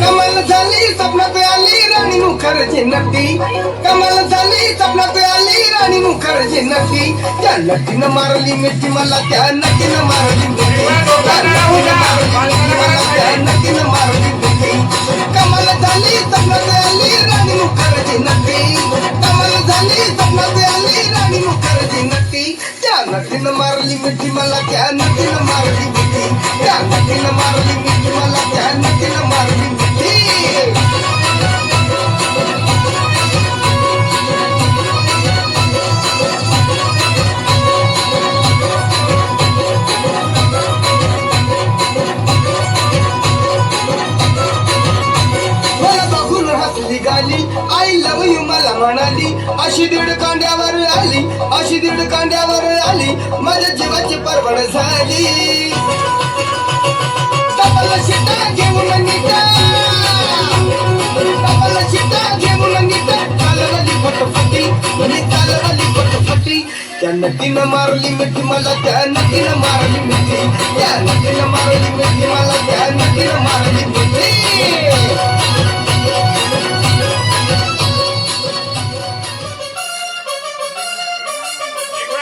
कमाल झाली स्वप्नात आली राणी मुखर्जी नटी, कमाल झाली स्वप्नात आली राणी मुखर्जी नटी, त्या नटीनं मारली मिठी मला, त्या नटीनं मारली मिठी, त्या नटीनं मारली मिठी. कमाल झाली स्वप्नात आली राणी मुखर्जी नटी, कमाल झाली स्वप्नात आली राणी मुखर्जी नटी, त्या नटीनं मारली मिठी मला, त्या नटीनं मारली मिठी, त्या नटीनं मारली मिठी मला, त्या नटीनं मारली मिठी. मला बघून हसली गाली, आय लव्ह यू मला म्हणाली, अशी दीड कांड्यावर आली, अशी दीड कांड्यावर आली, माझ्या जीवाची परवड झाली. डबल शिटा घेऊन निघा, डबल शिटा घेऊन निघा, कालवाली फटफटी, मी कालवाली फटफटी. त्या नटीनं मारली मिठी मला, त्या नटीनं मारली मिठी, त्या नटीनं मारली मिठी मला, त्या नटीनं मारली मिठी.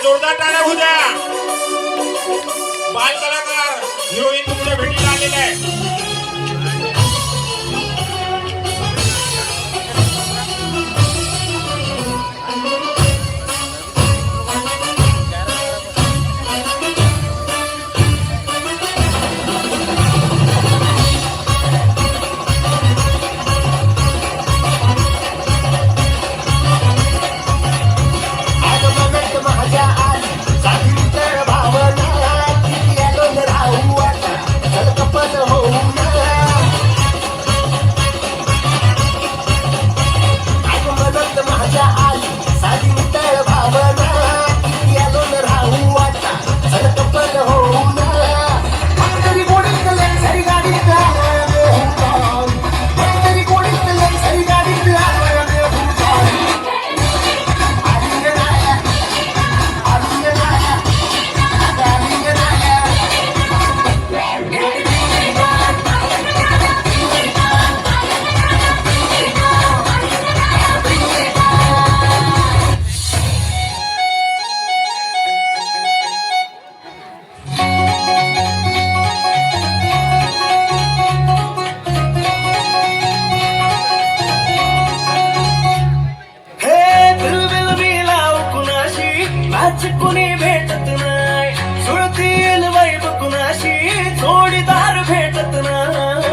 जोरदार टाळ्या होऊ द्या. बाल कलाकार हिरोईन तुमच्या भेटीला आलेला आहे. कुणी भेटत नाही, सुळतील वैब कुणाशी जोडीदार भेटत नाही.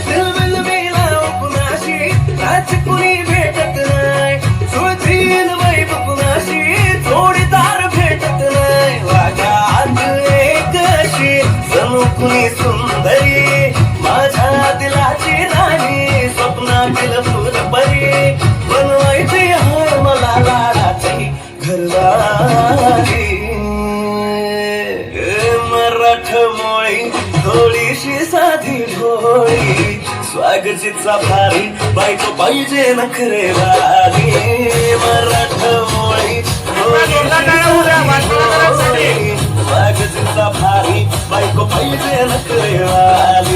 दिलबिल मिळाव कुणाशी आज कुणी भेटत नाही, सुळतील वैब कुणाशी जोडीदार भेटत नाही. वागात एक अशी जणू कुणी सुंदरी, माझ्या दिलाची राणी, स्वप्नातील फुलपरी, बनवायची हार मला लाडाची घरवारी. मराठमोळी थोडीशी साधी ढोळी, स्वागतीचा भारी बायको पाहिजे नखरेवाली. मराठमोळी स्वागतीचा भारी बायको पाहिजे नखरेवाली.